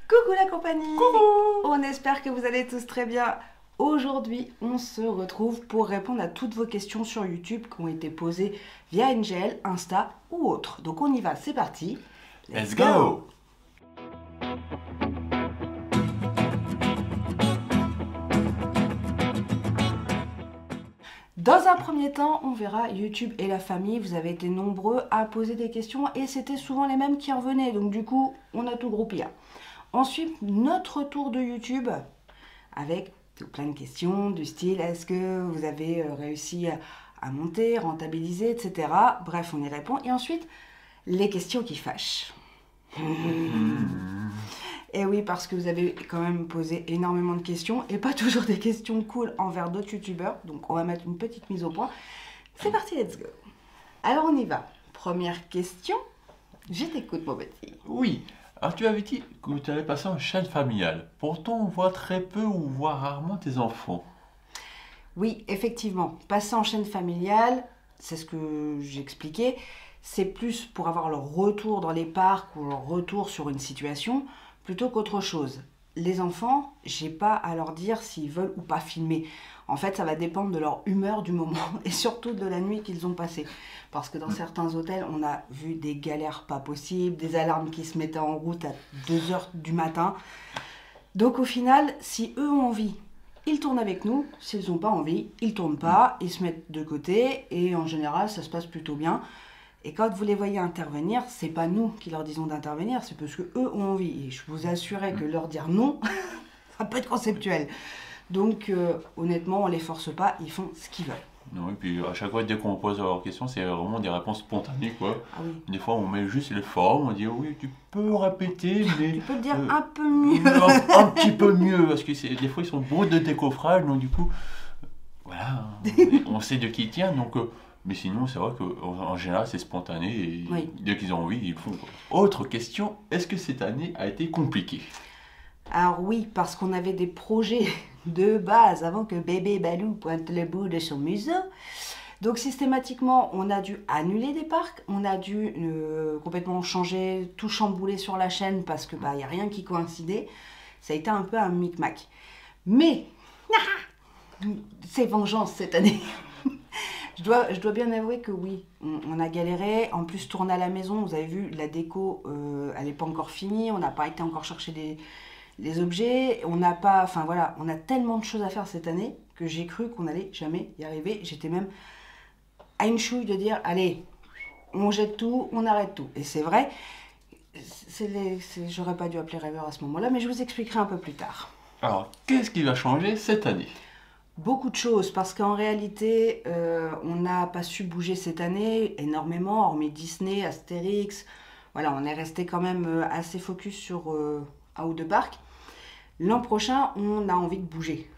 Coucou la compagnie. Coucou. On espère que vous allez tous très bien. Aujourd'hui, on se retrouve pour répondre à toutes vos questions sur YouTube qui ont été posées via NGL, Insta ou autre. Donc on y va, c'est parti. Let's go. Dans un premier temps, on verra YouTube et la famille. Vous avez été nombreux à poser des questions et c'était souvent les mêmes qui revenaient. Donc du coup, on a tout groupé là. Ensuite, notre tour de YouTube avec plein de questions du style est-ce que vous avez réussi à monter, rentabiliser, etc. Bref, on y répond. Et ensuite, les questions qui fâchent. Et oui, parce que vous avez quand même posé énormément de questions et pas toujours des questions cool envers d'autres youtubeurs. Donc on va mettre une petite mise au point. C'est parti, let's go. Alors on y va. Première question. Je t'écoute, mon petit. Oui, alors tu avais dit que tu allais passer en chaîne familiale. Pourtant, on voit très peu ou voit rarement tes enfants. Oui, effectivement. Passer en chaîne familiale, c'est ce que j'expliquais. C'est plus pour avoir leur retour dans les parcs ou leur retour sur une situation plutôt qu'autre chose. Les enfants, j'ai pas à leur dire s'ils veulent ou pas filmer. En fait, ça va dépendre de leur humeur du moment et surtout de la nuit qu'ils ont passée. Parce que dans certains hôtels, on a vu des galères pas possibles, des alarmes qui se mettaient en route à 2 heures du matin. Donc au final, si eux ont envie, ils tournent avec nous. S'ils n'ont pas envie, ils tournent pas, ils se mettent de côté et en général, ça se passe plutôt bien. Et quand vous les voyez intervenir, c'est pas nous qui leur disons d'intervenir, c'est parce que eux ont envie. Et je vous assurais que leur dire non, ça peut être conceptuel. Donc honnêtement, on les force pas, ils font ce qu'ils veulent. Non, et puis à chaque fois, dès qu'on pose leurs questions, c'est vraiment des réponses spontanées, quoi. Ah oui. Des fois, on met juste les formes, on dit oui, tu peux répéter, mais Tu peux le dire un peu mieux. un petit peu mieux, parce que des fois, ils sont beaux de décoffrage, donc du coup, voilà, on sait de qui ils tiennent, donc. Mais sinon, c'est vrai qu'en général, c'est spontané et Oui. dès qu'ils ont envie, ils le font, quoi. Autre question, est-ce que cette année a été compliquée? Alors oui, parce qu'on avait des projets de base avant que bébé Balou pointe le bout de son museau. Donc systématiquement, on a dû annuler des parcs, on a dû complètement changer, tout chambouler sur la chaîne parce que y a rien qui coïncidait. Ça a été un peu un micmac. Mais c'est vengeance cette année. Je dois bien avouer que oui, on a galéré. En plus, tourner à la maison, vous avez vu, la déco, elle n'est pas encore finie. On n'a pas été encore chercher les objets. On n'a pas, enfin voilà, on a tellement de choses à faire cette année que j'ai cru qu'on n'allait jamais y arriver. J'étais même à une chouille de dire, allez, on jette tout, on arrête tout. Et c'est vrai, j'aurais pas dû appeler rêveur à ce moment-là, mais je vous expliquerai un peu plus tard. Alors, qu'est-ce qui va changer cette année? Beaucoup de choses, parce qu'en réalité, on n'a pas su bouger cette année énormément, hormis Disney, Astérix. Voilà, on est resté quand même assez focus sur un ou deux parcs. L'an prochain, on a envie de bouger.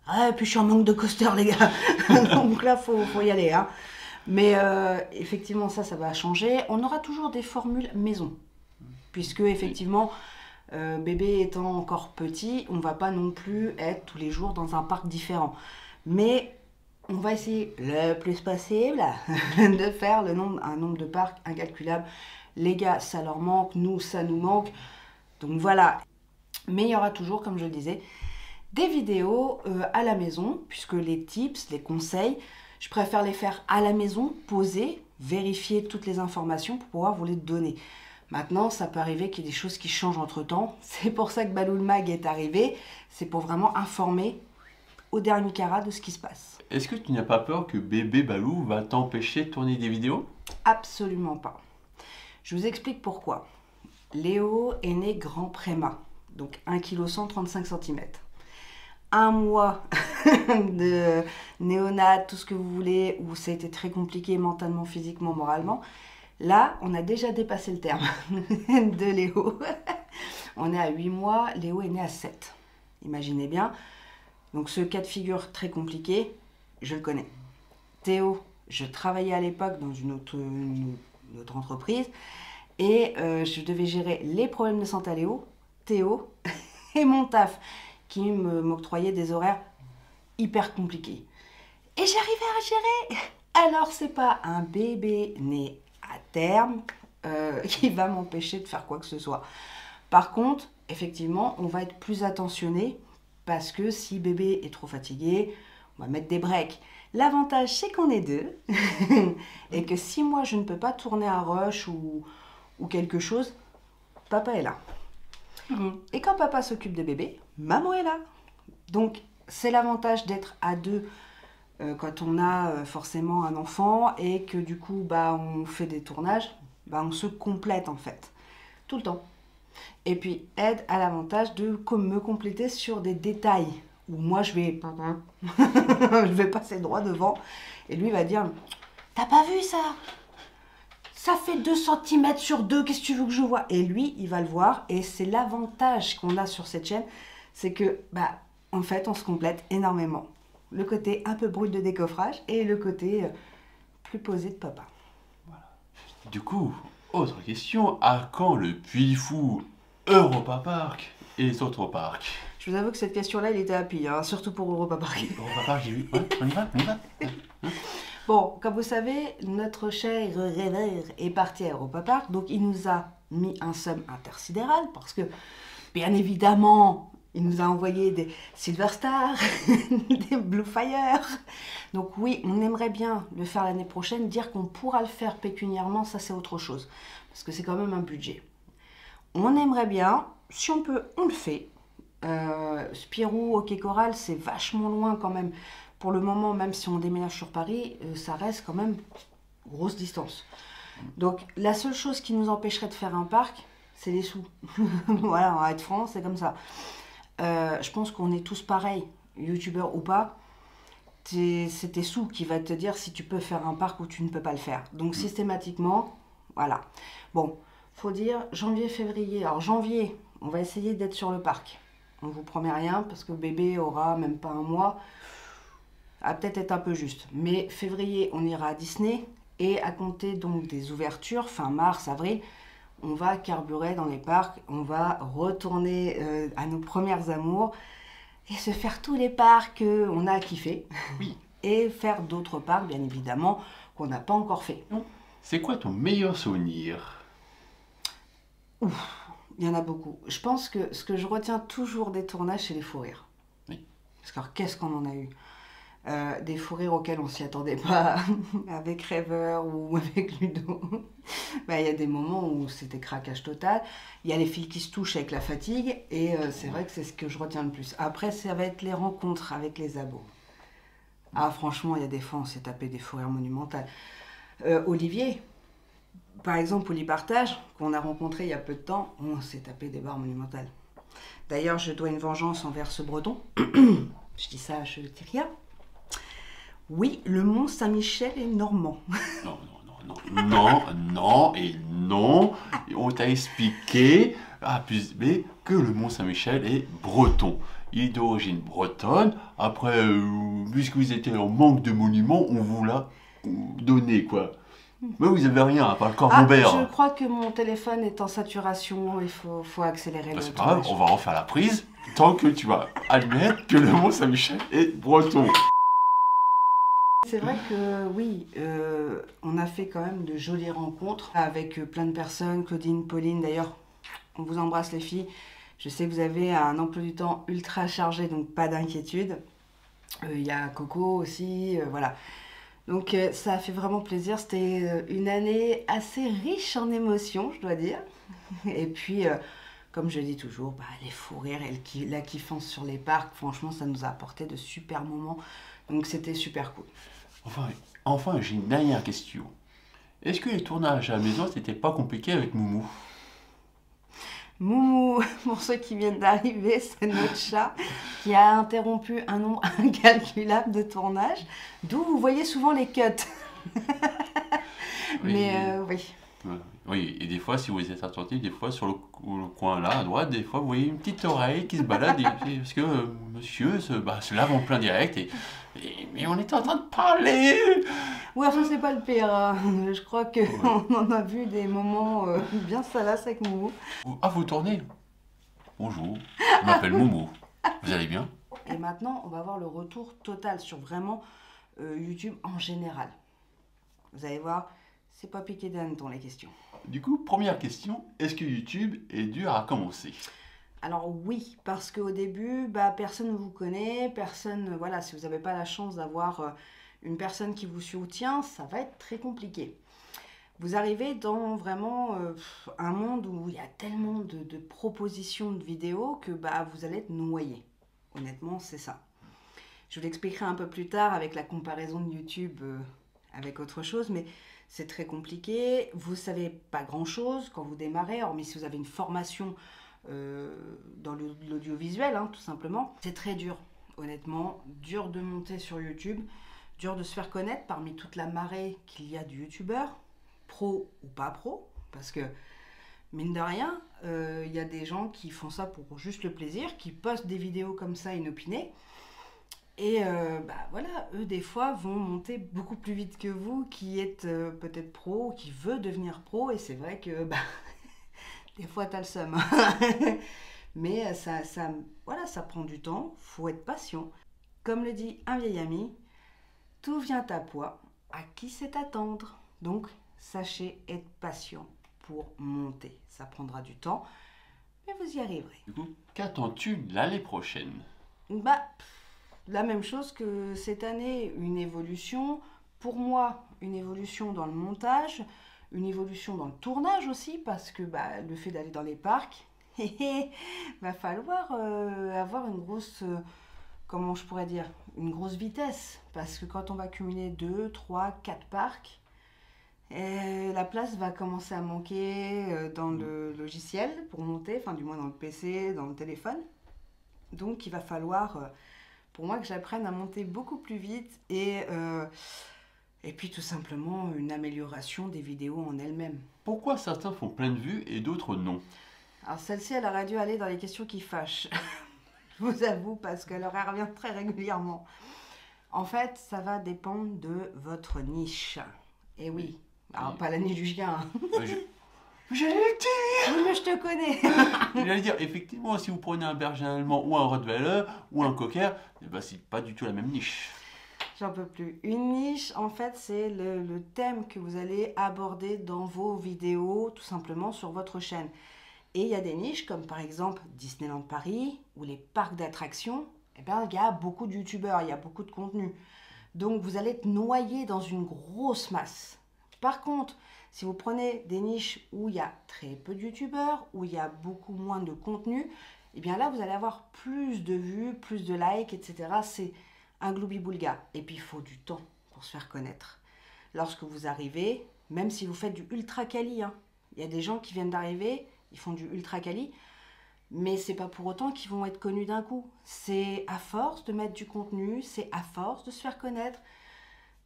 Ah, et puis je suis en manque de coaster, les gars. Donc là, faut y aller. Hein. Mais effectivement, ça va changer. On aura toujours des formules maison. Puisque, effectivement, bébé étant encore petit, on va pas non plus être tous les jours dans un parc différent. Mais on va essayer le plus possible de faire un nombre de parcs incalculable. Les gars, ça leur manque, nous, ça nous manque. Donc voilà. Mais il y aura toujours, comme je le disais, des vidéos à la maison, puisque les tips, les conseils, je préfère les faire à la maison, poser, vérifier toutes les informations pour pouvoir vous les donner. Maintenant, ça peut arriver qu'il y ait des choses qui changent entre-temps. C'est pour ça que Balou le Mag est arrivé. C'est pour vraiment informer au dernier carat de ce qui se passe. Est-ce que tu n'as pas peur que bébé Balou va t'empêcher de tourner des vidéos? Absolument pas. Je vous explique pourquoi. Léo est né grand préma, donc 1 kg 135 cm. Un mois de néonat, tout ce que vous voulez, où ça a été très compliqué mentalement, physiquement, moralement. Là, on a déjà dépassé le terme de Léo. On est à 8 mois, Léo est né à 7. Imaginez bien. Donc ce cas de figure très compliqué, je le connais. Théo, je travaillais à l'époque dans une autre entreprise et je devais gérer les problèmes de santé à Léo, Théo et mon taf qui m'octroyait des horaires hyper compliqués. Et j'arrivais à gérer. Alors c'est pas un bébé né à terme qui va m'empêcher de faire quoi que ce soit. Par contre, effectivement, on va être plus attentionné parce que si bébé est trop fatigué, on va mettre des breaks. L'avantage, c'est qu'on est deux et que si moi je ne peux pas tourner un rush ou quelque chose, papa est là. Et quand papa s'occupe de bébé, maman est là. Donc c'est l'avantage d'être à deux quand on a forcément un enfant et que du coup on fait des tournages, on se complète en fait, tout le temps. Et puis Ed a l'avantage de me compléter sur des détails où moi je vais je vais passer droit devant et lui va dire t'as pas vu ça? Ça fait 2 cm sur 2, qu'est-ce que tu veux que je vois? Et lui, il va le voir et c'est l'avantage qu'on a sur cette chaîne, c'est que en fait, on se complète énormément. Le côté un peu brut de décoffrage et le côté plus posé de papa. Voilà. Du coup, autre question, à quand le Puy-Fou Europa Park et les autres parcs? Je vous avoue que cette question-là, elle était happy, surtout pour Europa Park. Europa Park, j'ai vu. Ouais, on y va, on y va. Bon, comme vous savez, notre cher rêveur est parti à Europa Park, donc il nous a mis un sum intersidéral parce que, bien évidemment, il nous a envoyé des Silver Star, des Blue Fire. Donc oui, on aimerait bien le faire l'année prochaine. Dire qu'on pourra le faire pécuniairement, ça c'est autre chose. Parce que c'est quand même un budget. On aimerait bien, si on peut, on le fait. Spirou, Hockey Coral, c'est vachement loin quand même. Pour le moment, même si on déménage sur Paris, ça reste quand même grosse distance. Donc la seule chose qui nous empêcherait de faire un parc, c'est les sous. Voilà, on va être franc, c'est comme ça. Je pense qu'on est tous pareils, youtubeurs ou pas. C'est tes sous qui va te dire si tu peux faire un parc ou tu ne peux pas le faire. Donc systématiquement, voilà. Bon, faut dire janvier, février. Alors janvier, on va essayer d'être sur le parc. On vous promet rien parce que bébé aura même pas un mois. À peut-être être un peu juste. Mais février, on ira à Disney. Et à compter donc des ouvertures, fin mars, avril, on va carburer dans les parcs. On va retourner à nos premières amours et se faire tous les parcs qu'on a kiffé. Oui. Et faire d'autres parcs, bien évidemment, qu'on n'a pas encore fait. C'est quoi ton meilleur souvenir? Ouf, il y en a beaucoup. Je pense que ce que je retiens toujours des tournages, c'est les fous rires. Oui. Parce que qu'est-ce qu'on en a eu? Des fous rires auxquels on s'y attendait pas, avec Rêveur ou avec Ludo. Il y a des moments où c'était craquage total. Il y a les fils qui se touchent avec la fatigue, et c'est vrai que c'est ce que je retiens le plus. Après, ça va être les rencontres avec les abos. Ah, franchement, il y a des fois, on s'est tapé des fous rires monumentales. Olivier, par exemple, Oli Partage, qu'on a rencontré il y a peu de temps, on s'est tapé des barres monumentales. D'ailleurs, je dois une vengeance envers ce breton. Je dis ça, je ne dis rien. Oui, le Mont Saint-Michel est normand. Non, non, non, non, non et non. Et on t'a expliqué, A plus B, que le Mont Saint-Michel est breton. Il est d'origine bretonne. Après, puisque vous étiez en manque de monuments, on vous l'a donné, quoi. Mais vous avez rien, à part le Corbeau-Vert. Je crois que mon téléphone est en saturation, il faut accélérer le C'est pas grave, tournage. on va refaire la prise, tant que tu vas admettre que le Mont Saint-Michel est breton. C'est vrai que oui, on a fait quand même de jolies rencontres avec plein de personnes, Claudine, Pauline, d'ailleurs, on vous embrasse les filles. Je sais que vous avez un emploi du temps ultra chargé, donc pas d'inquiétude. Il y a Coco aussi, voilà. Donc ça a fait vraiment plaisir, c'était une année assez riche en émotions, je dois dire. Et puis, comme je dis toujours, les fous rires et la kiffance sur les parcs, franchement, ça nous a apporté de super moments. Donc c'était super cool. Enfin, j'ai une dernière question. Est-ce que les tournages à la maison, c'était pas compliqué avec Moumou? Moumou, pour ceux qui viennent d'arriver, c'est notre chat qui a interrompu un nombre incalculable de tournages, d'où vous voyez souvent les cuts. Oui. Mais oui. Oui, et des fois, si vous êtes attentif, des fois sur le coin là, à droite, des fois, vous voyez une petite oreille qui se balade, parce que monsieur se lave en plein direct, mais on était en train de parler. Ouais, enfin, c'est pas le pire, hein. Je crois qu'on en a vu des moments bien salaces avec Moumou. Ah, vous tournez? Bonjour, je m'appelle Moumou. Vous allez bien? Et maintenant, on va voir le retour total sur vraiment YouTube en général. Vous allez voir, c'est pas piqué d'hanneton les questions. Du coup, première question, est-ce que YouTube est dur à commencer? Alors oui, parce qu'au début, personne ne vous connaît, personne, voilà, si vous n'avez pas la chance d'avoir une personne qui vous soutient, ça va être très compliqué. Vous arrivez dans vraiment un monde où il y a tellement de propositions de vidéos que vous allez être noyé. Honnêtement, c'est ça. Je vous l'expliquerai un peu plus tard avec la comparaison de YouTube avec autre chose, mais c'est très compliqué. Vous ne savez pas grand-chose quand vous démarrez, hormis si vous avez une formation dans l'audiovisuel, hein, tout simplement. C'est très dur, honnêtement. Dur de monter sur YouTube, dur de se faire connaître parmi toute la marée qu'il y a de youtubeurs, pro ou pas pro, parce que mine de rien, y a des gens qui font ça pour juste le plaisir, qui postent des vidéos comme ça inopinées. Et voilà, eux des fois vont monter beaucoup plus vite que vous, qui êtes peut-être pro, qui veut devenir pro, et c'est vrai que des fois t'as le seum. Mais voilà, ça prend du temps, faut être patient. Comme le dit un vieil ami, tout vient à point, à qui sait attendre. Donc sachez être patient pour monter. Ça prendra du temps, mais vous y arriverez. Du coup, qu'attends-tu l'année prochaine? La même chose que cette année, une évolution. Pour moi, une évolution dans le montage, une évolution dans le tournage aussi, parce que le fait d'aller dans les parcs, va falloir avoir une grosse, comment je pourrais dire, une grosse vitesse. Parce que quand on va cumuler 2, 3, 4 parcs, la place va commencer à manquer dans le logiciel pour monter, enfin du moins dans le PC, dans le téléphone. Donc il va falloir... pour moi, que j'apprenne à monter beaucoup plus vite et puis tout simplement une amélioration des vidéos en elles-mêmes. Pourquoi certains font plein de vues et d'autres non? Alors celle-ci, elle aurait dû aller dans les questions qui fâchent. Je vous avoue, parce qu'elle aurait revient très régulièrement. En fait, ça va dépendre de votre niche. Et oui, alors pas la niche du chien. J'allais le dire. Oui, mais je te connais. J'allais dire, effectivement, si vous prenez un berger allemand ou un rottweiler ou un cocker, c'est pas du tout la même niche. J'en peux plus. Une niche, en fait, c'est le thème que vous allez aborder dans vos vidéos, tout simplement sur votre chaîne. Et il y a des niches, comme par exemple Disneyland Paris, ou les parcs d'attractions. Il y a beaucoup de youtubeurs, il y a beaucoup de contenu. Donc, vous allez être noyé dans une grosse masse. Par contre, si vous prenez des niches où il y a très peu de youtubeurs, où il y a beaucoup moins de contenu, là, vous allez avoir plus de vues, plus de likes, etc. C'est un gloubi-boulga. Et puis, il faut du temps pour se faire connaître. Lorsque vous arrivez, même si vous faites du ultra quali, il y a des gens qui viennent d'arriver, ils font du ultra quali, mais c'est pas pour autant qu'ils vont être connus d'un coup. C'est à force de mettre du contenu, c'est à force de se faire connaître.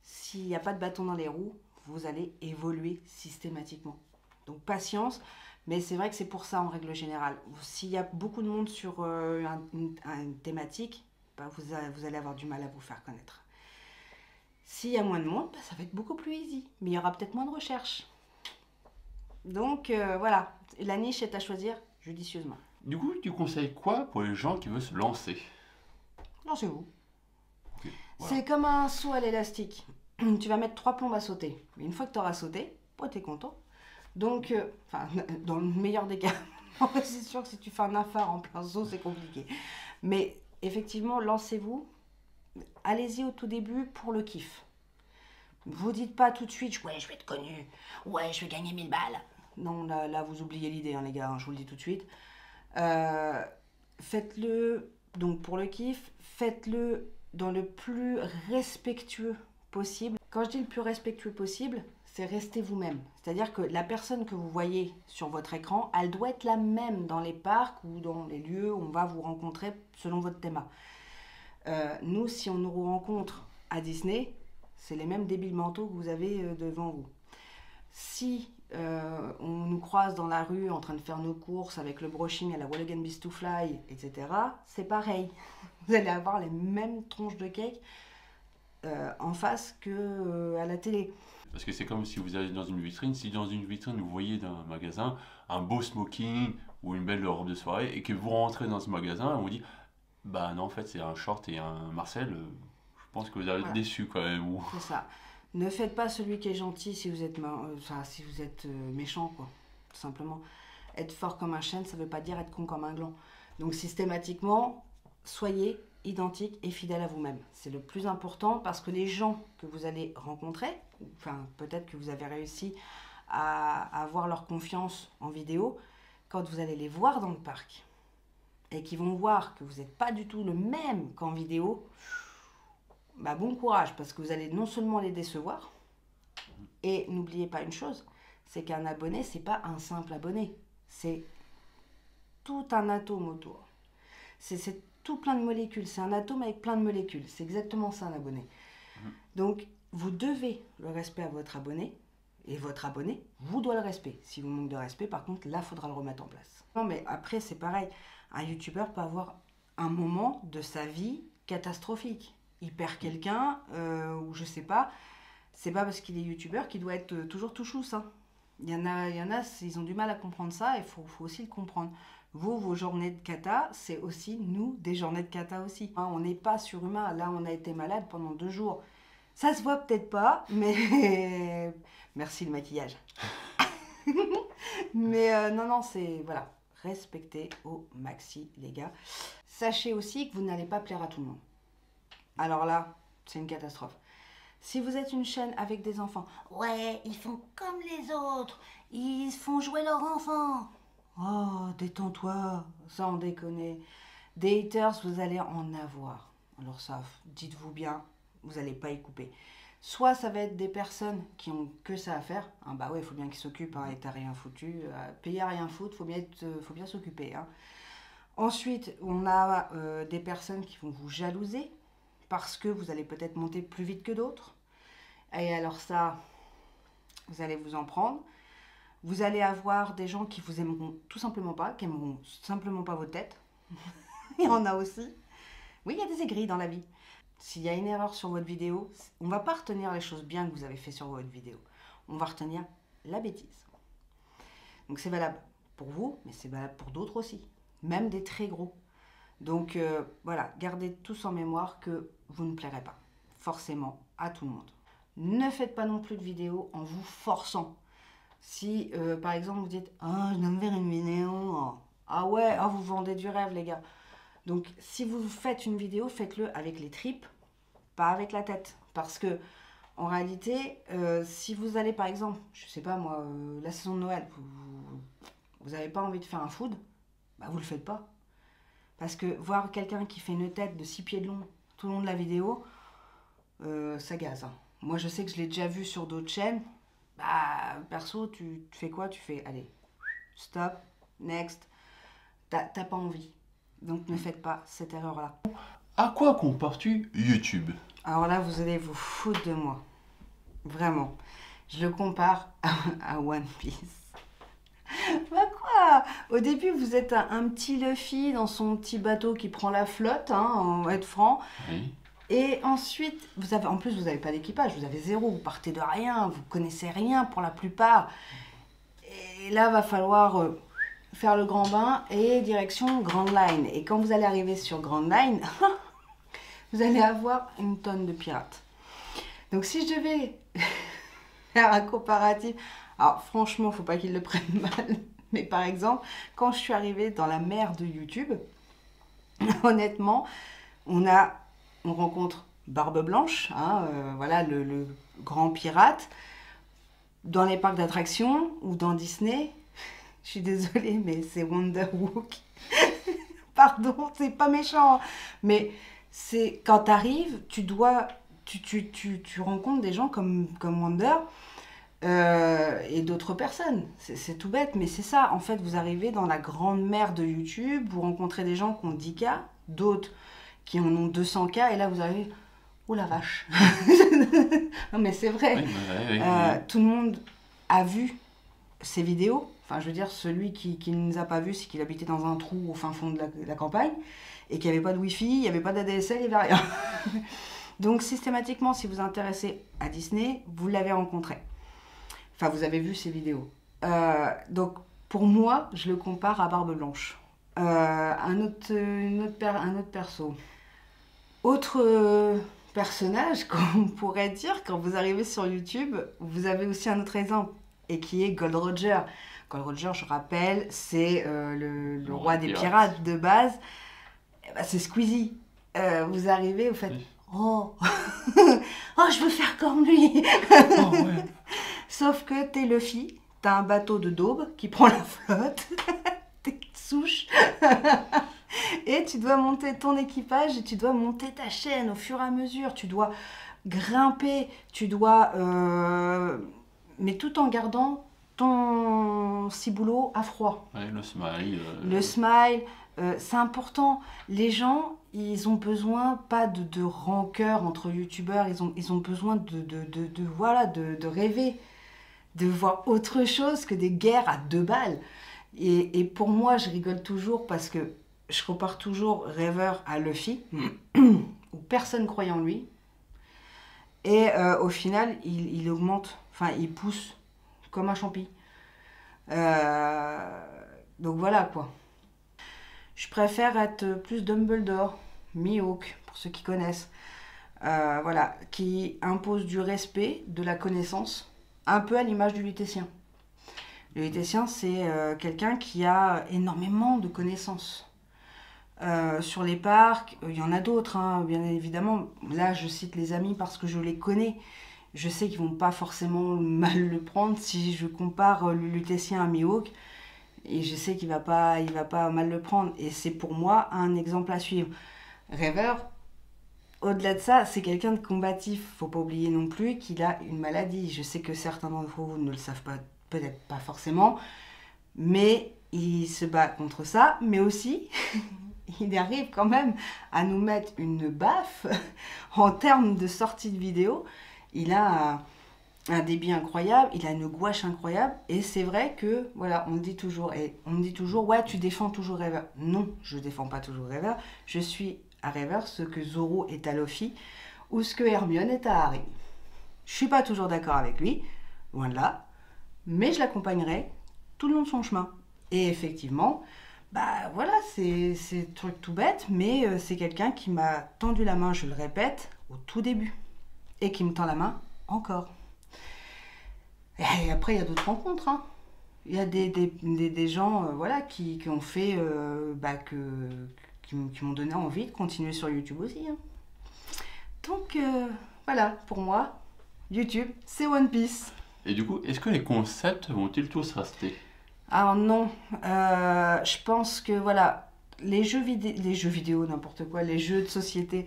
S'il n'y a pas de bâton dans les roues, vous allez évoluer systématiquement. Donc patience, mais c'est vrai que c'est pour ça en règle générale. S'il y a beaucoup de monde sur une thématique, vous allez avoir du mal à vous faire connaître. S'il y a moins de monde, ça va être beaucoup plus easy, mais il y aura peut-être moins de recherche. Donc voilà, la niche est à choisir judicieusement. Du coup, tu conseilles quoi pour les gens qui veulent se lancer? Lancez-vous. Okay, voilà. C'est comme un saut à l'élastique. Tu vas mettre 3 plombes à sauter. Mais une fois que tu auras sauté, tu es content. Donc, dans le meilleur des cas, c'est sûr que si tu fais un affare en plein saut, c'est compliqué. Mais effectivement, lancez-vous. Allez-y au tout début pour le kiff. Vous dites pas tout de suite, ouais, je vais être connu, ouais, je vais gagner 1000 balles. Non, là vous oubliez l'idée, les gars, je vous le dis tout de suite. Faites-le, donc pour le kiff, faites-le dans le plus respectueux possible. Quand je dis le plus respectueux possible, c'est rester vous-même. C'est-à-dire que la personne que vous voyez sur votre écran, elle doit être la même dans les parcs ou dans les lieux où on va vous rencontrer selon votre thème. Nous, si on nous rencontre à Disney, c'est les mêmes débiles mentaux que vous avez devant vous. Si on nous croise dans la rue en train de faire nos courses avec le brushing à la What Again Beast to Fly, etc., c'est pareil. Vous allez avoir les mêmes tronches de cake en face qu'à la télé. Parce que c'est comme si vous allez dans une vitrine. Si dans une vitrine vous voyez dans un magasin un beau smoking ou une belle robe de soirée et que vous rentrez dans ce magasin, on vous dit non, en fait c'est un short et un Marcel, je pense que vous allez être déçu quand même. C'est ça. Ne faites pas celui qui est gentil si vous êtes, méchant, quoi. Tout simplement. Être fort comme un chêne, ça veut pas dire être con comme un gland. Donc systématiquement, soyez identique et fidèle à vous-même. C'est le plus important parce que les gens que vous allez rencontrer, enfin peut-être que vous avez réussi à avoir leur confiance en vidéo, quand vous allez les voir dans le parc et qu'ils vont voir que vous n'êtes pas du tout le même qu'en vidéo, bah bon courage parce que vous allez non seulement les décevoir, et n'oubliez pas une chose, c'est qu'un abonné, c'est pas un simple abonné, c'est tout un atome autour. C'est tout plein de molécules, c'est un atome avec plein de molécules, c'est exactement ça un abonné. Donc vous devez le respect à votre abonné, et votre abonné vous doit le respect. Si vous manquez de respect, par contre, là, il faudra le remettre en place. Non, mais après, c'est pareil, un youtubeur peut avoir un moment de sa vie catastrophique. Il perd quelqu'un, ou je sais pas, c'est pas parce qu'il est youtubeur qu'il doit être toujours tout chousse, hein. Il y en a, ils ont du mal à comprendre ça, et il faut aussi le comprendre. Vous, vos journées de cata, c'est aussi nous, des journées de cata aussi. Hein, on n'est pas surhumain. Là, on a été malade pendant 2 jours. Ça se voit peut-être pas, mais... Merci le maquillage. Mais non, c'est... Voilà, respectez au maxi, les gars. Sachez aussi que vous n'allez pas plaire à tout le monde. Alors là, c'est une catastrophe. Si vous êtes une chaîne avec des enfants, ouais, ils font comme les autres, ils font jouer leurs enfants. Oh, détends-toi, ça on déconne. Des haters, vous allez en avoir. Alors ça, dites-vous bien, vous n'allez pas y couper. Soit ça va être des personnes qui ont que ça à faire. Hein, bah ouais, il faut bien qu'ils s'occupent, hein, et t'as rien foutu. Payer à rien foutre, faut bien s'occuper. Hein. Ensuite, on a des personnes qui vont vous jalouser parce que vous allez peut-être monter plus vite que d'autres. Et alors ça, vous allez vous en prendre. Vous allez avoir des gens qui vous aimeront tout simplement pas, qui aimeront simplement pas votre tête. Il y en a aussi. Oui, il y a des aigris dans la vie. S'il y a une erreur sur votre vidéo, on ne va pas retenir les choses bien que vous avez fait sur votre vidéo. On va retenir la bêtise. Donc c'est valable pour vous, mais c'est valable pour d'autres aussi. Même des très gros. Donc voilà, gardez tous en mémoire que vous ne plairez pas forcément à tout le monde. Ne faites pas non plus de vidéos en vous forçant. Si par exemple vous dites « Ah, je viens de faire une vidéo. » Ah ouais, ah, vous vendez du rêve les gars. Donc si vous faites une vidéo, faites-le avec les tripes, pas avec la tête. Parce que en réalité, si vous allez par exemple, je sais pas moi, la saison de Noël, vous n'avez pas envie de faire un food, bah vous le faites pas. Parce que voir quelqu'un qui fait une tête de 6 pieds de long tout le long de la vidéo, ça gaze. Hein. Moi je sais que je l'ai déjà vu sur d'autres chaînes. Bah perso, tu fais quoi? Tu fais, allez, stop, next. T'as pas envie. Donc ne faites pas cette erreur-là. À quoi compares-tu YouTube? Alors là, vous allez vous foutre de moi. Vraiment. Je le compare à One Piece. Bah quoi? Au début, vous êtes un petit Luffy dans son petit bateau qui prend la flotte, hein, on va être franc. Oui. Et ensuite, en plus, vous n'avez pas d'équipage, vous avez zéro, vous partez de rien, vous connaissez rien pour la plupart. Et là, va falloir faire le grand bain et direction Grand Line. Et quand vous allez arriver sur Grand Line, vous allez avoir une tonne de pirates. Donc si je devais faire un comparatif, alors franchement, faut pas qu'ils le prennent mal, mais par exemple, quand je suis arrivée dans la mer de YouTube, honnêtement, on rencontre Barbe Blanche, hein, voilà le grand pirate. Dans les parcs d'attractions ou dans Disney, je suis désolée, mais c'est Wonderwook. Pardon, c'est pas méchant, mais c'est quand tu arrives, tu rencontres des gens comme Wonder et d'autres personnes. C'est tout bête, mais c'est ça. En fait, vous arrivez dans la grande mer de YouTube, vous rencontrez des gens qui ont 10K, d'autres qui en ont 200K, et là vous arrivez, oh la vache. Non mais c'est vrai. Oui. Tout le monde a vu ces vidéos. Enfin, je veux dire, celui qui ne nous a pas vus, c'est qu'il habitait dans un trou au fin fond de la campagne et qu'il n'y avait pas de Wi-Fi, il n'y avait pas d'ADSL, il n'y avait rien. Donc, systématiquement, si vous vous intéressez à Disney, vous l'avez rencontré. Enfin, vous avez vu ces vidéos. Donc, pour moi, je le compare à Barbe Blanche. Un autre perso. Autre personnage qu'on pourrait dire, quand vous arrivez sur YouTube, vous avez aussi un autre exemple, et qui est Gold Roger. Gold Roger, je rappelle, c'est le roi des pirate. pirates de base. Eh ben, c'est Squeezie. Vous arrivez, vous faites Oui. oh, oh, je veux faire comme lui. Oh, ouais. Sauf que t'es Luffy, t'as un bateau de daube qui prend la flotte, t'es souche, et tu dois monter ton équipage et tu dois monter ta chaîne au fur et à mesure. Tu dois grimper, tu dois. Mais tout en gardant ton ciboulot à froid. Ouais, le smile. Le smile, c'est important. Les gens, ils ont besoin pas de rancœur entre youtubeurs, ils ont besoin voilà, de rêver, de voir autre chose que des guerres à 2 balles. Et pour moi, je rigole toujours parce que je compare toujours Rêveur à Luffy, où personne croyait en lui. Et au final, il augmente, enfin, il pousse comme un champi. Donc voilà quoi. Je préfère être plus Dumbledore, Mihawk, pour ceux qui connaissent. Voilà, qui impose du respect, de la connaissance, un peu à l'image du lutétien. Le lutétien, c'est quelqu'un qui a énormément de connaissances. Sur les parcs, il y en a d'autres, hein, bien évidemment. Là, je cite les amis parce que je les connais. Je sais qu'ils vont pas forcément mal le prendre si je compare le lutétien à Mihawk. Et je sais qu'il va pas mal le prendre. Et c'est pour moi un exemple à suivre. Rêveur, au-delà de ça, c'est quelqu'un de combatif. Faut pas oublier non plus qu'il a une maladie. Je sais que certains d'entre vous ne le savent pas, peut-être pas forcément. Mais il se bat contre ça. Mais aussi, il arrive quand même à nous mettre une baffe en termes de sortie de vidéo. Il a un débit incroyable, il a une gouache incroyable, et c'est vrai que, voilà, on me dit toujours, ouais, tu défends toujours Rêveur. Non, je défends pas toujours Rêveur, je suis à Rêveur ce que Zoro est à Luffy, ou ce que Hermione est à Harry. Je suis pas toujours d'accord avec lui, loin de là, mais je l'accompagnerai tout le long de son chemin. Et effectivement, bah voilà, c'est truc tout bête, mais c'est quelqu'un qui m'a tendu la main, je le répète, au tout début, et qui me tend la main encore. Et après, il y a d'autres rencontres. Hein. Il y a des gens voilà, qui ont fait, qui m'ont donné envie de continuer sur YouTube aussi. Hein. Donc, voilà, pour moi, YouTube, c'est One Piece. Et du coup, est-ce que les concepts vont-ils tous rester? Alors non, je pense que, voilà, les jeux vidéo, n'importe quoi, les jeux de société,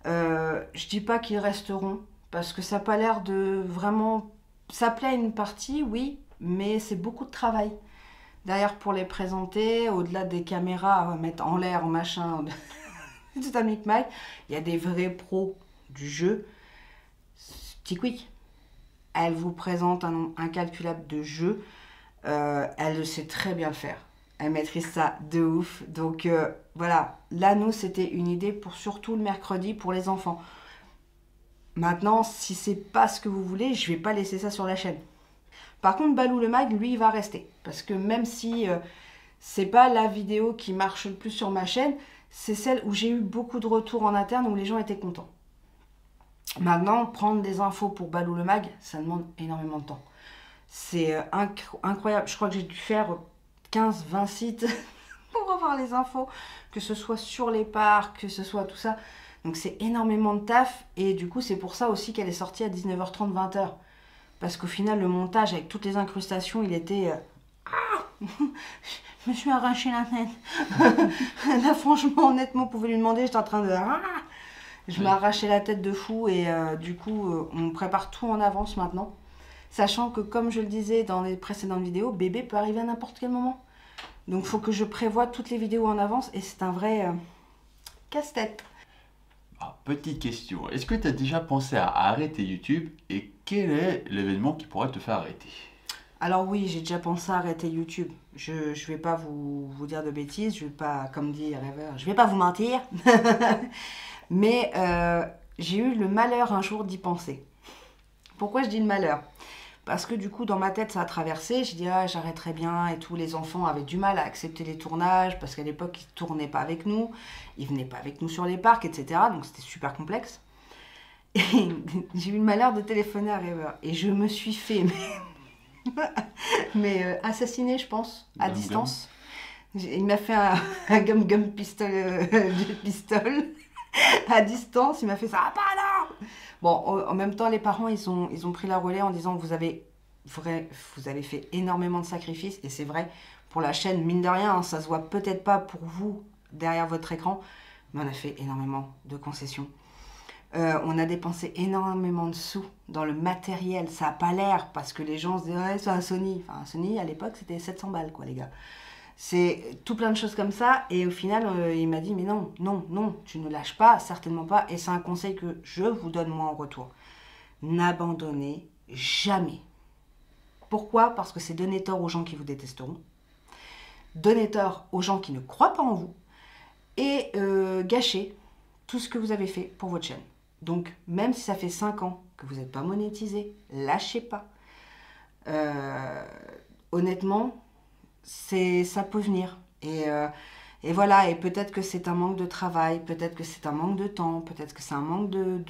je dis pas qu'ils resteront, parce que ça n'a pas l'air de vraiment... Ça plaît à une partie, oui, mais c'est beaucoup de travail. Derrière, pour les présenter, au-delà des caméras à mettre en l'air, en machin, tout un micmac, il y a des vrais pros du jeu. Petit quick. Elle vous présente un nombre incalculable de jeux. Elle sait très bien le faire. Elle maîtrise ça de ouf. Donc voilà, là, nous, c'était une idée pour surtout le mercredi pour les enfants. Maintenant, si c'est pas ce que vous voulez, je vais pas laisser ça sur la chaîne. Par contre, Balou le Mag, lui, il va rester. Parce que même si c'est pas la vidéo qui marche le plus sur ma chaîne, c'est celle où j'ai eu beaucoup de retours en interne où les gens étaient contents. Maintenant, prendre des infos pour Balou le Mag, ça demande énormément de temps. C'est incroyable. Je crois que j'ai dû faire 15-20 sites pour avoir les infos, que ce soit sur les parcs, que ce soit tout ça. Donc c'est énormément de taf, et du coup c'est pour ça aussi qu'elle est sortie à 19h30, 20h. Parce qu'au final le montage avec toutes les incrustations, il était... je me suis arraché la tête. Là franchement, honnêtement, vous pouvez lui demander, j'étais en train de... Je m'arrachais la tête de fou, et du coup on prépare tout en avance maintenant. Sachant que, comme je le disais dans les précédentes vidéos, bébé peut arriver à n'importe quel moment. Donc il faut que je prévoie toutes les vidéos en avance, et c'est un vrai casse-tête. Ah, petite question, est-ce que tu as déjà pensé à arrêter YouTube et quel est l'événement qui pourrait te faire arrêter? Alors oui, j'ai déjà pensé à arrêter YouTube. Je vais pas vous dire de bêtises, je vais pas, comme dit Rêveur, je vais pas vous mentir. Mais j'ai eu le malheur un jour d'y penser. Pourquoi je dis le malheur? Parce que du coup, dans ma tête, ça a traversé. J'ai dit, ah, j'arrêterai bien et tout. Les enfants avaient du mal à accepter les tournages parce qu'à l'époque, ils ne tournaient pas avec nous. Ils ne venaient pas avec nous sur les parcs, etc. Donc, c'était super complexe. Et j'ai eu le malheur de téléphoner à Rêveur. Et je me suis fait Mais assassiné, je pense, à Gum gum. distance. Il m'a fait un gum pistol, pistol à distance. Il m'a fait ça. Ah, pas là. Bon, en même temps, les parents, ils ont pris la relais en disant vous avez fait énormément de sacrifices. Et c'est vrai, pour la chaîne, mine de rien, hein, ça se voit peut-être pas pour vous derrière votre écran, mais on a fait énormément de concessions. On a dépensé énormément de sous dans le matériel. Ça n'a pas l'air parce que les gens se disent ouais, c'est un Sony. Enfin, un Sony à l'époque c'était 700 balles, quoi, les gars. C'est tout plein de choses comme ça. Et au final, il m'a dit mais non, non, non, tu ne lâches pas, certainement pas. Et c'est un conseil que je vous donne moi en retour. N'abandonnez jamais. Pourquoi? Parce que c'est donner tort aux gens qui vous détesteront, donner tort aux gens qui ne croient pas en vous et gâcher tout ce que vous avez fait pour votre chaîne. Donc, même si ça fait 5 ans que vous n'êtes pas monétisé, lâchez pas. Honnêtement, ça peut venir. Et voilà, et peut-être que c'est un manque de travail, peut-être que c'est un manque de temps, peut-être que c'est un manque de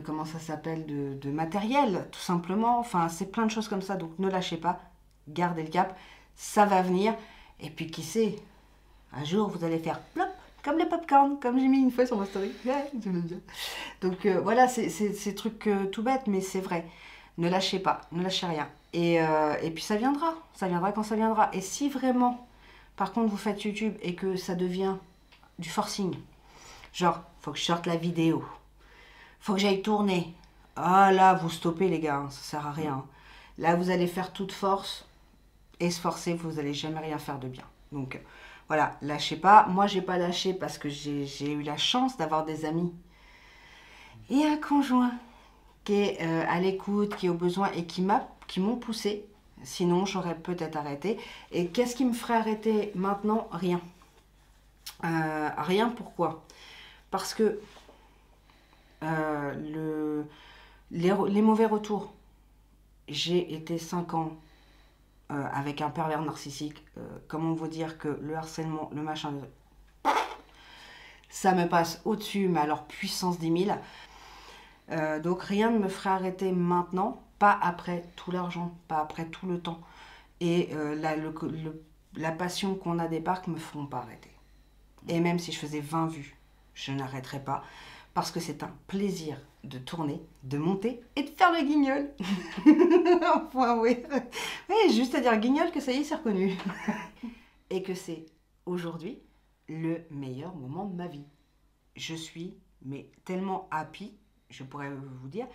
comment ça s'appelle, de matériel, tout simplement. Enfin, c'est plein de choses comme ça, donc ne lâchez pas, gardez le cap, ça va venir. Et puis, qui sait, un jour, vous allez faire plop, comme les popcorn, comme j'ai mis une fois sur ma story. Ouais, j'aime bien. Donc voilà, c'est trucs tout bêtes, mais c'est vrai. Ne lâchez pas, ne lâchez rien. Et puis ça viendra quand ça viendra. Et si vraiment, par contre, vous faites YouTube et que ça devient du forcing, genre, faut que je sorte la vidéo, faut que j'aille tourner. Ah là, vous stoppez les gars, hein, ça sert à rien. Là, vous allez faire toute force et se forcer, vous n'allez jamais rien faire de bien. Donc voilà, lâchez pas. Moi, j'ai pas lâché parce que j'ai eu la chance d'avoir des amis et un conjoint qui est à l'écoute, qui est au besoin et qui m'ont poussé. Sinon, j'aurais peut-être arrêté. Et qu'est-ce qui me ferait arrêter maintenant? Rien. Rien, pourquoi? Parce que les mauvais retours, j'ai été 5 ans avec un pervers narcissique. Comment vous dire que le harcèlement, le machin, ça me passe au-dessus, mais alors puissance 10 000. Donc rien ne me ferait arrêter maintenant, pas après tout l'argent, pas après tout le temps. Et la passion qu'on a des parcs me feront pas arrêter. Et même si je faisais 20 vues, je n'arrêterai pas. Parce que c'est un plaisir de tourner, de monter et de faire le guignol. Enfin, oui. Oui, juste à dire guignol que ça y est, c'est reconnu. Et que c'est aujourd'hui le meilleur moment de ma vie. Je suis mais tellement happy, je pourrais vous dire.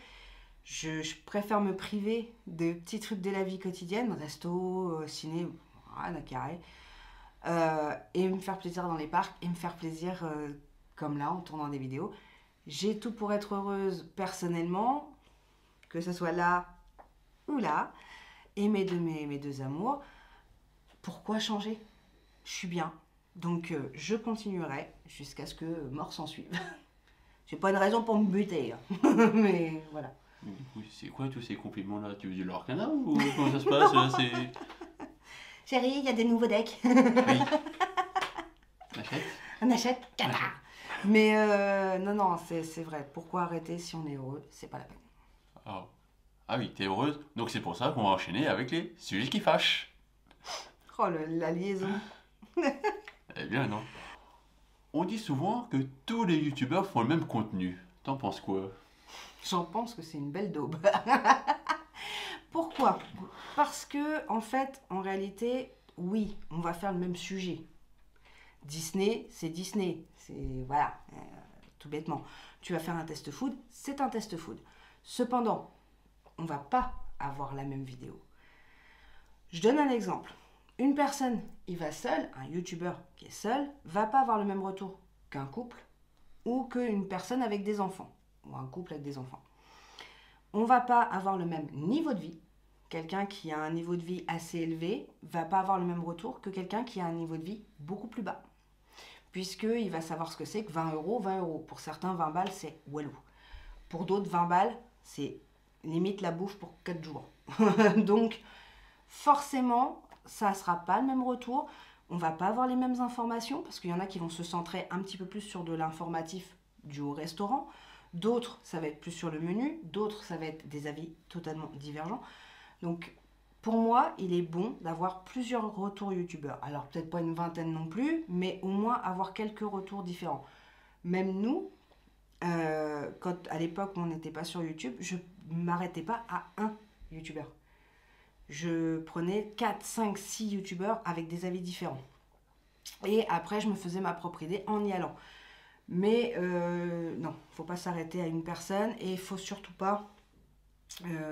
Je préfère me priver de petits trucs de la vie quotidienne, resto, ciné, rien à carré, et me faire plaisir dans les parcs, et me faire plaisir comme là en tournant des vidéos. J'ai tout pour être heureuse personnellement, que ce soit là ou là, et mes deux amours. Pourquoi changer? Je suis bien. Donc je continuerai jusqu'à ce que mort s'en suive. J'ai pas une raison pour me buter, hein. Mais voilà. Mais du coup, c'est quoi tous ces compliments-là? Tu veux du leur canard ou comment ça se passe là, c'est... Chérie, il y a des nouveaux decks. Oui. Achète. On achète canard. Mais non, c'est vrai. Pourquoi arrêter si on est heureux? C'est pas la peine. Ah. Ah oui, t'es heureuse. Donc c'est pour ça qu'on va enchaîner avec les sujets qui fâchent. Oh, la liaison. Eh bien non. On dit souvent que tous les youtubeurs font le même contenu. T'en penses quoi? J'en pense que c'est une belle daube. Pourquoi? Parce que, en fait, en réalité, oui, on va faire le même sujet. Disney, c'est Disney. C'est, voilà, tout bêtement. Tu vas faire un test food, c'est un test food. Cependant, on va pas avoir la même vidéo. Je donne un exemple. Une personne, il va seul, un youtubeur qui est seul, va pas avoir le même retour qu'un couple ou qu'une personne avec des enfants, ou un couple avec des enfants. On va pas avoir le même niveau de vie. Quelqu'un qui a un niveau de vie assez élevé va pas avoir le même retour que quelqu'un qui a un niveau de vie beaucoup plus bas. Puisqu'il va savoir ce que c'est que 20 euros, 20 euros. Pour certains, 20 balles, c'est walou. Pour d'autres, 20 balles, c'est limite la bouffe pour 4 jours. Donc, forcément, ça ne sera pas le même retour. On va pas avoir les mêmes informations parce qu'il y en a qui vont se centrer un petit peu plus sur de l'informatif dû au restaurant. D'autres, ça va être plus sur le menu. D'autres, ça va être des avis totalement divergents. Donc, pour moi, il est bon d'avoir plusieurs retours youtubeurs. Alors, peut-être pas une vingtaine non plus, mais au moins avoir quelques retours différents. Même nous, quand à l'époque où on n'était pas sur YouTube, je ne m'arrêtais pas à un youtubeur. Je prenais 4, 5, 6 youtubeurs avec des avis différents. Et après, je me faisais ma propre idée en y allant. Mais non, il ne faut pas s'arrêter à une personne et il ne faut surtout pas,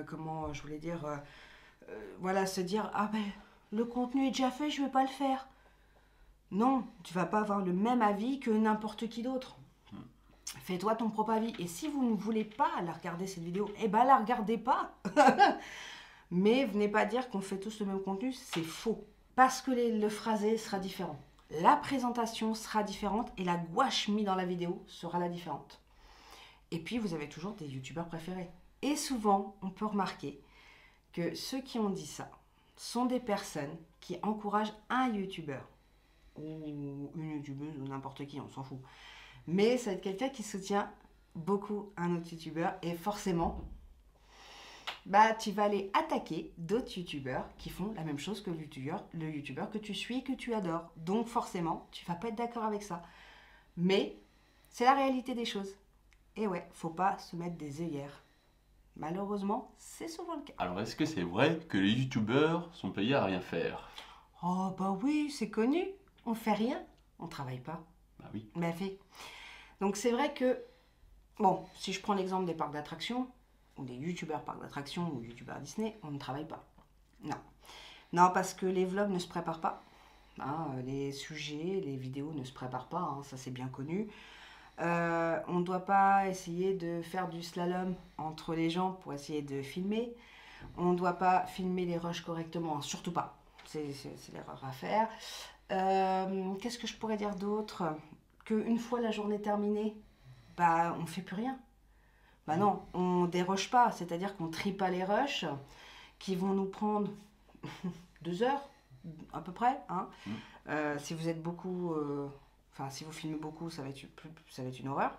comment je voulais dire, voilà, se dire, ah ben, le contenu est déjà fait, je ne vais pas le faire. Non, tu ne vas pas avoir le même avis que n'importe qui d'autre. Fais-toi ton propre avis. Et si vous ne voulez pas la regarder cette vidéo, eh ben la regardez pas. Mais venez pas dire qu'on fait tous le même contenu, c'est faux. Parce que le phrasé sera différent. La présentation sera différente et la gouache mise dans la vidéo sera la différente. Et puis, vous avez toujours des youtubeurs préférés. Et souvent, on peut remarquer que ceux qui ont dit ça sont des personnes qui encouragent un youtubeur ou une youtubeuse ou n'importe qui, on s'en fout. Mais ça va être quelqu'un qui soutient beaucoup un autre youtubeur et forcément, bah, tu vas aller attaquer d'autres youtubeurs qui font la même chose que le youtubeur que tu suis et que tu adores. Donc forcément, tu vas pas être d'accord avec ça. Mais c'est la réalité des choses. Et ouais, faut pas se mettre des œillères. Malheureusement, c'est souvent le cas. Alors, est-ce que c'est vrai que les youtubeurs sont payés à rien faire? Oh bah oui, c'est connu. On fait rien, on travaille pas. Bah oui. Bah fait. Donc c'est vrai que, bon, si je prends l'exemple des parcs d'attractions, ou des youtubeurs parcs d'attractions ou youtubeurs Disney, on ne travaille pas. Non. Non, parce que les vlogs ne se préparent pas. Hein, les sujets, les vidéos ne se préparent pas, hein, ça c'est bien connu. On ne doit pas essayer de faire du slalom entre les gens pour essayer de filmer. On ne doit pas filmer les rushs correctement, hein, surtout pas. C'est l'erreur à faire. Qu'est-ce que je pourrais dire d'autre? Qu'une fois la journée terminée, bah, on ne fait plus rien. Bah non, on déroge pas, c'est-à-dire qu'on trie pas les rushs qui vont nous prendre 2 heures à peu près. Hein. Si vous êtes beaucoup, enfin si vous filmez beaucoup, ça va être une horreur.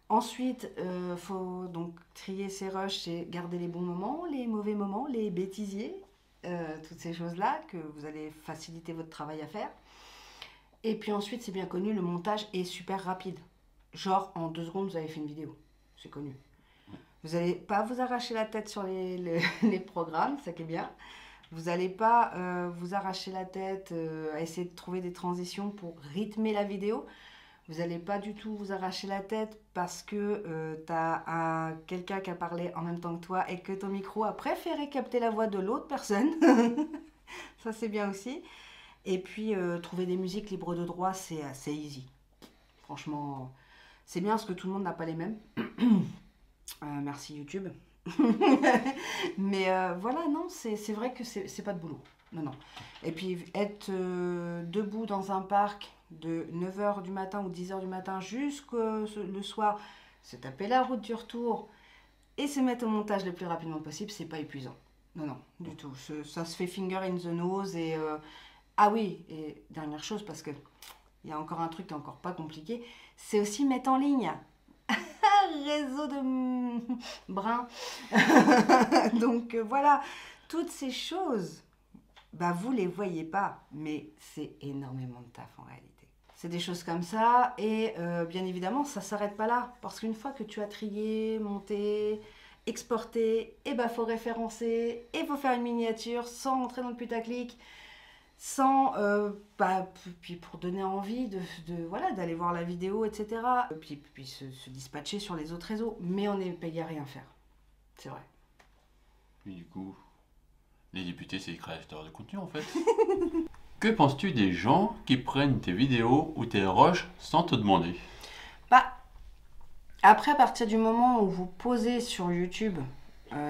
Ensuite, faut donc trier ces rushs et garder les bons moments, les mauvais moments, les bêtisiers, toutes ces choses-là que vous allez faciliter votre travail à faire. Et puis ensuite, c'est bien connu, le montage est super rapide. Genre en 2 secondes, vous avez fait une vidéo. C'est connu. Vous n'allez pas vous arracher la tête sur les programmes, ça qui est bien. Vous n'allez pas vous arracher la tête à essayer de trouver des transitions pour rythmer la vidéo. Vous n'allez pas du tout vous arracher la tête parce que tu as quelqu'un qui a parlé en même temps que toi et que ton micro a préféré capter la voix de l'autre personne. Ça, c'est bien aussi. Et puis, trouver des musiques libres de droit, c'est easy. Franchement, c'est bien parce que tout le monde n'a pas les mêmes. Merci YouTube. Mais voilà, non, c'est vrai que c'est pas de boulot. Non, non. Et puis être debout dans un parc de 9h du matin ou 10h du matin jusqu'au le soir, se taper la route du retour et se mettre au montage le plus rapidement possible, c'est pas épuisant. Non, non, du tout. Ça se fait finger in the nose et... ah oui, et dernière chose, parce que il y a encore un truc qui est encore pas compliqué, c'est aussi mettre en ligne. Réseau de brun. Donc voilà, toutes ces choses, bah, vous les voyez pas, mais c'est énormément de taf en réalité. C'est des choses comme ça, et bien évidemment, ça s'arrête pas là, parce qu'une fois que tu as trié, monté, exporté, et bah faut référencer, et faut faire une miniature sans rentrer dans le putaclic, sans puis pour donner envie voilà, d'aller voir la vidéo, etc. Puis se dispatcher sur les autres réseaux. Mais on n'est payé à rien faire. C'est vrai. Et du coup, les députés, c'est les créateurs de contenu en fait. Que penses-tu des gens qui prennent tes vidéos ou tes rushs sans te demander? Bah, après, à partir du moment où vous posez sur YouTube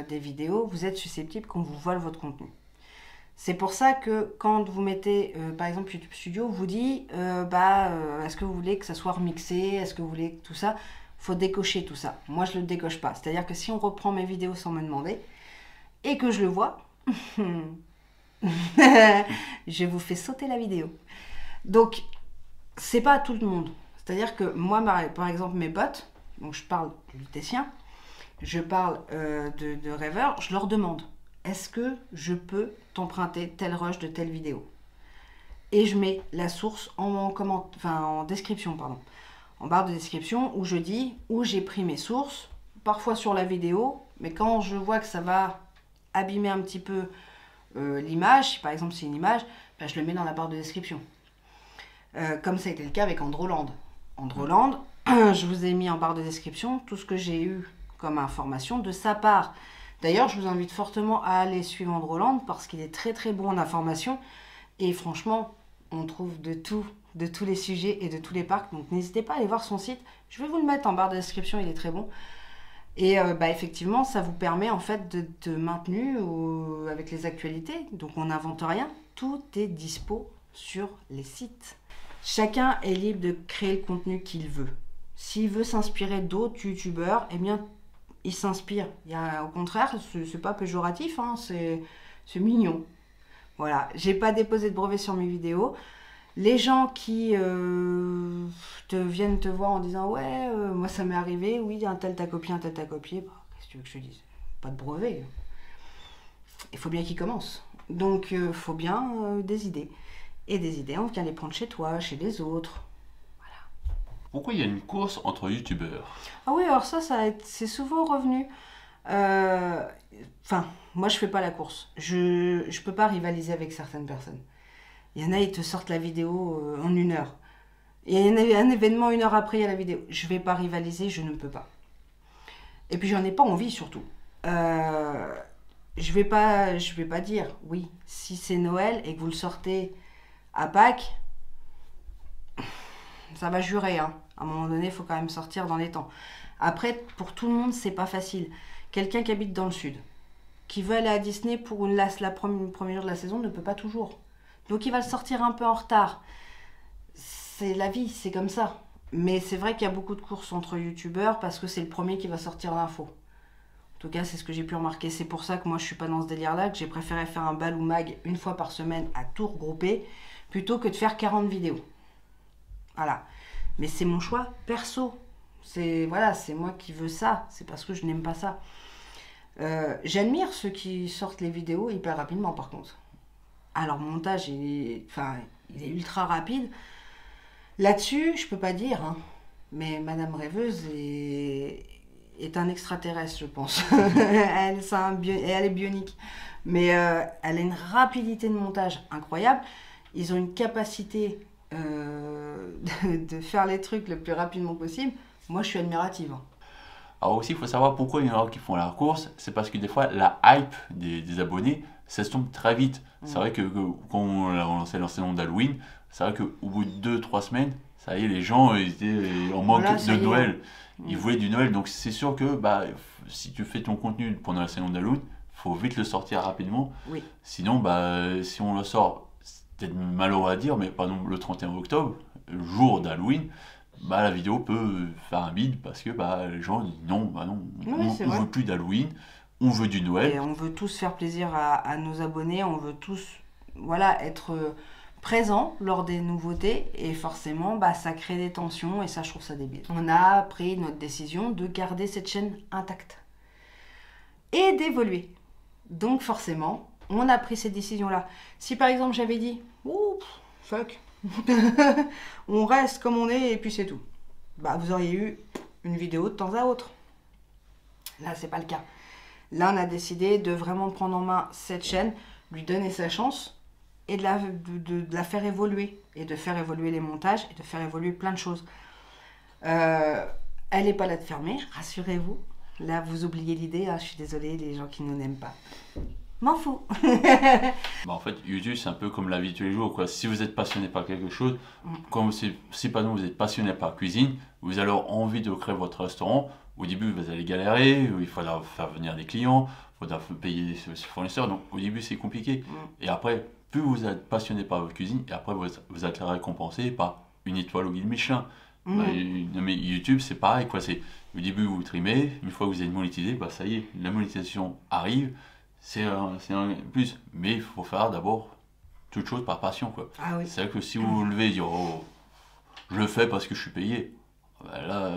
des vidéos, vous êtes susceptible qu'on vous vole votre contenu. C'est pour ça que quand vous mettez, par exemple, YouTube Studio vous dit, est-ce que vous voulez que ça soit remixé, est-ce que vous voulez que tout ça, faut décocher tout ça. Moi, je ne le décoche pas. C'est-à-dire que si on reprend mes vidéos sans me demander, et que je le vois, je vous fais sauter la vidéo. Donc, c'est pas à tout le monde. C'est-à-dire que moi, par exemple, mes potes, donc je parle de lutétiens, je parle de rêveurs, je leur demande, est-ce que je peux t'emprunter tel rush de telle vidéo? Et je mets la source en description, pardon, en barre de description, où je dis où j'ai pris mes sources, parfois sur la vidéo, mais quand je vois que ça va abîmer un petit peu l'image, si par exemple c'est une image, ben, je le mets dans la barre de description. Comme ça a été le cas avec Androland. Androland, je vous ai mis en barre de description tout ce que j'ai eu comme information de sa part. D'ailleurs, je vous invite fortement à aller suivre Androland parce qu'il est très très bon en information. Et franchement, on trouve de tout, de tous les sujets et de tous les parcs. Donc n'hésitez pas à aller voir son site. Je vais vous le mettre en barre de description, il est très bon. Et effectivement, ça vous permet en fait de maintenir avec les actualités. Donc on n'invente rien, tout est dispo sur les sites. Chacun est libre de créer le contenu qu'il veut. S'il veut s'inspirer d'autres youtubeurs, eh bien, il s'inspire. Au contraire, c'est pas péjoratif, hein, c'est mignon. Voilà, j'ai pas déposé de brevet sur mes vidéos. Les gens qui viennent te voir en disant ouais, moi ça m'est arrivé, oui, un tel t'a copié, bah, qu'est-ce que tu veux que je te dise? Pas de brevet. Il faut bien qu'ils commencent. Donc, il faut bien des idées. Et des idées, on vient les prendre chez toi, chez les autres. Voilà. Pourquoi il y a une course entre youtubeurs? Ah oui, alors c'est souvent revenu. Moi je fais pas la course. Je peux pas rivaliser avec certaines personnes. Il y en a, ils te sortent la vidéo en 1 heure. Et il y a un événement 1 heure après, il y a la vidéo. Je vais pas rivaliser, je ne peux pas. Et puis j'en ai pas envie surtout. Je vais pas dire, oui, si c'est Noël et que vous le sortez à Pâques, ça va jurer, hein. À un moment donné, il faut quand même sortir dans les temps. Après, pour tout le monde, c'est pas facile. Quelqu'un qui habite dans le sud, qui veut aller à Disney pour le premier jour de la saison, ne peut pas toujours. Donc il va le sortir un peu en retard. C'est la vie, c'est comme ça. Mais c'est vrai qu'il y a beaucoup de courses entre youtubeurs parce que c'est le premier qui va sortir l'info. En tout cas, c'est ce que j'ai pu remarquer. C'est pour ça que moi, je suis pas dans ce délire-là, que j'ai préféré faire un bal ou mag 1 fois par semaine à tout regrouper, plutôt que de faire 40 vidéos. Voilà. Mais c'est mon choix perso. C'est moi qui veux ça. C'est parce que je n'aime pas ça. J'admire ceux qui sortent les vidéos hyper rapidement, par contre. Alors, mon montage, il est ultra rapide. Là-dessus, je peux pas dire, hein. Mais Madame Rêveuse est un extraterrestre, je pense. Elle est bionique. Mais elle a une rapidité de montage incroyable. Ils ont une capacité de faire les trucs le plus rapidement possible. Moi, je suis admirative. Alors aussi, il faut savoir pourquoi il y en a qui font la course. C'est parce que des fois, la hype des abonnés, ça se tombe très vite. C'est vrai que quand on a lancé la saison d'Halloween, c'est vrai qu'au bout de 2-3 semaines, ça y est, les gens ils étaient en manque de Noël. Ils voulaient du Noël. Donc c'est sûr que si tu fais ton contenu pendant la saison d'Halloween, il faut vite le sortir rapidement. Oui. Sinon, si on le sort, c'est peut-être malheureux à dire, mais par exemple le 31 octobre, le jour d'Halloween, la vidéo peut faire un bide parce que les gens disent non, on veut plus d'Halloween, on veut du Noël. Et on veut tous faire plaisir à nos abonnés, on veut tous être présents lors des nouveautés et forcément ça crée des tensions et ça, je trouve ça débile. On a pris notre décision de garder cette chaîne intacte et d'évoluer. Donc forcément, on a pris cette décision-là. Si par exemple j'avais dit fuck, on reste comme on est et puis c'est tout, vous auriez eu une vidéo de temps à autre. Là, c'est pas le cas. Là, on a décidé de vraiment prendre en main cette chaîne, lui donner sa chance et de la faire évoluer. Et de faire évoluer les montages et de faire évoluer plein de choses. Elle n'est pas là de fermer, rassurez-vous. Là, vous oubliez l'idée, je suis désolée, les gens qui ne n'aiment pas. M'en fous. En fait, YouTube, c'est un peu comme la vie de tous les jours, quoi. Si vous êtes passionné par quelque chose, comme si par exemple vous êtes passionné par la cuisine, vous avez envie de créer votre restaurant, au début vous allez galérer, il faudra faire venir des clients, il faudra payer ses fournisseurs, donc au début c'est compliqué. Et après, plus vous êtes passionné par votre cuisine, et après vous êtes récompensé par une étoile au guide Michelin. Mais YouTube c'est pareil, quoi. Au début vous trimez, une fois que vous êtes monétisé, ça y est, la monétisation arrive. C'est un plus, mais il faut faire d'abord toute chose par passion, quoi. Ah oui. C'est vrai que si vous vous levez et dire je le fais parce que je suis payé, Bah là,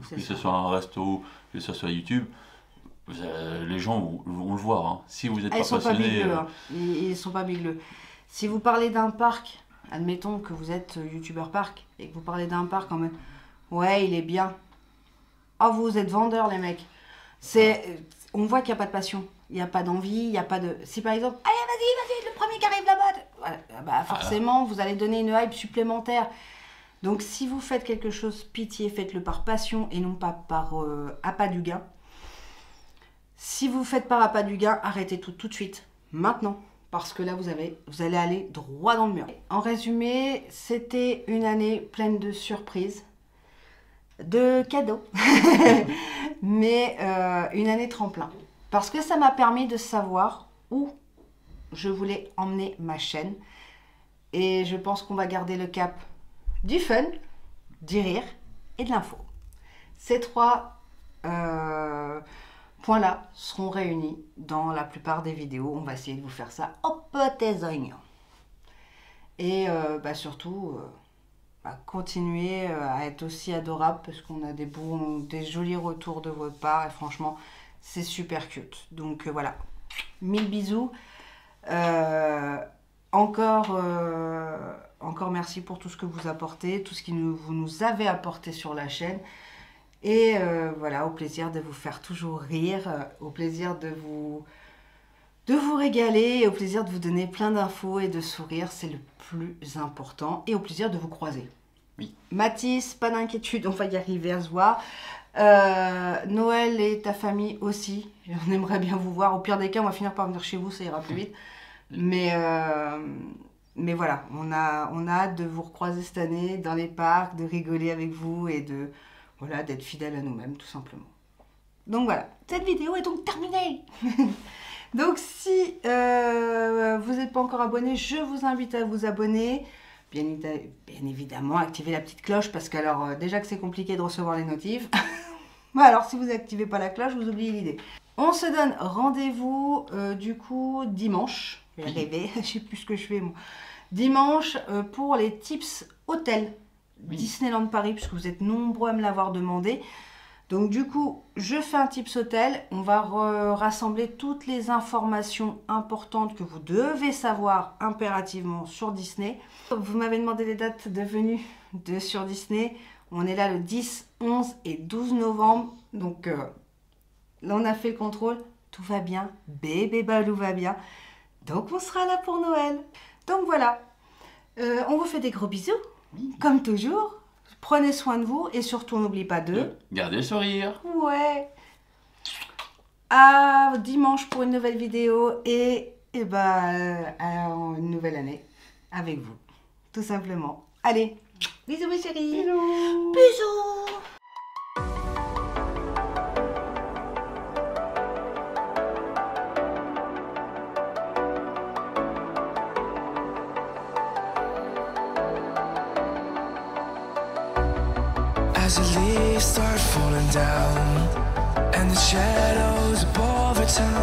C'est que ce ça. soit un resto, que ce soit YouTube, les gens vont le voir. Hein. Si vous n'êtes Ah, pas ils sont pas passionné, bigleux, hein. Ils sont pas bigleux. Si vous parlez d'un parc, admettons que vous êtes youtubeur parc et que vous parlez d'un parc en mode ouais, il est bien. Oh, vous êtes vendeurs, les mecs. On voit qu'il n'y a pas de passion, il n'y a pas d'envie, il n'y a pas de. Si par exemple, allez, vas-y, le premier qui arrive là-bas, voilà, bah forcément, vous allez donner une hype supplémentaire. Donc, si vous faites quelque chose, pitié, faites-le par passion et non pas par appât du gain. Si vous faites par appât du gain, arrêtez tout de suite, maintenant. Parce que là, vous allez aller droit dans le mur. En résumé, c'était une année pleine de surprises, de cadeaux, mais une année tremplin. Parce que ça m'a permis de savoir où je voulais emmener ma chaîne. Et je pense qu'on va garder le cap du fun, du rire et de l'info. Ces trois points-là seront réunis dans la plupart des vidéos. On va essayer de vous faire ça au petits oignons. Et surtout, continuer à être aussi adorable parce qu'on a des jolis retours de votre part et franchement, c'est super cute. Donc voilà, 1000 bisous. Encore merci pour tout ce que vous apportez, tout ce que vous nous avez apporté sur la chaîne. Et voilà, au plaisir de vous faire toujours rire, au plaisir de vous régaler, et au plaisir de vous donner plein d'infos et de sourire, c'est le plus important. Et au plaisir de vous croiser. Oui. Mathis, pas d'inquiétude, on va y arriver à se voir. Noël et ta famille aussi, on aimerait bien vous voir. Au pire des cas, on va finir par venir chez vous, ça ira plus vite. Mais voilà, on a hâte de vous recroiser cette année dans les parcs, de rigoler avec vous et d'être fidèles à nous-mêmes, tout simplement. Donc voilà, cette vidéo est donc terminée. Donc si vous n'êtes pas encore abonné, je vous invite à vous abonner. Bien évidemment, activez la petite cloche parce que déjà que c'est compliqué de recevoir les notifs. Alors si vous n'activez pas la cloche, vous oubliez l'idée. On se donne rendez-vous du coup dimanche. Je vais rêver, je sais plus ce que je fais moi. Dimanche pour les tips hôtel Disneyland Paris, puisque vous êtes nombreux à me l'avoir demandé. Donc du coup, je fais un tips hôtel. On va rassembler toutes les informations importantes que vous devez savoir impérativement sur Disney. Vous m'avez demandé les dates de venue sur Disney. On est là le 10, 11 et 12 novembre. Donc là, on a fait le contrôle. Tout va bien. Bébé Balou va bien. Donc on sera là pour Noël. Donc voilà. On vous fait des gros bisous. Comme toujours. Prenez soin de vous et surtout n'oubliez pas de garder le sourire. Ouais. À dimanche pour une nouvelle vidéo et à une nouvelle année avec vous. Tout simplement. Allez, bisous mes chéris. Bisous. Bisous. As the leaves start falling down and the shadows above our town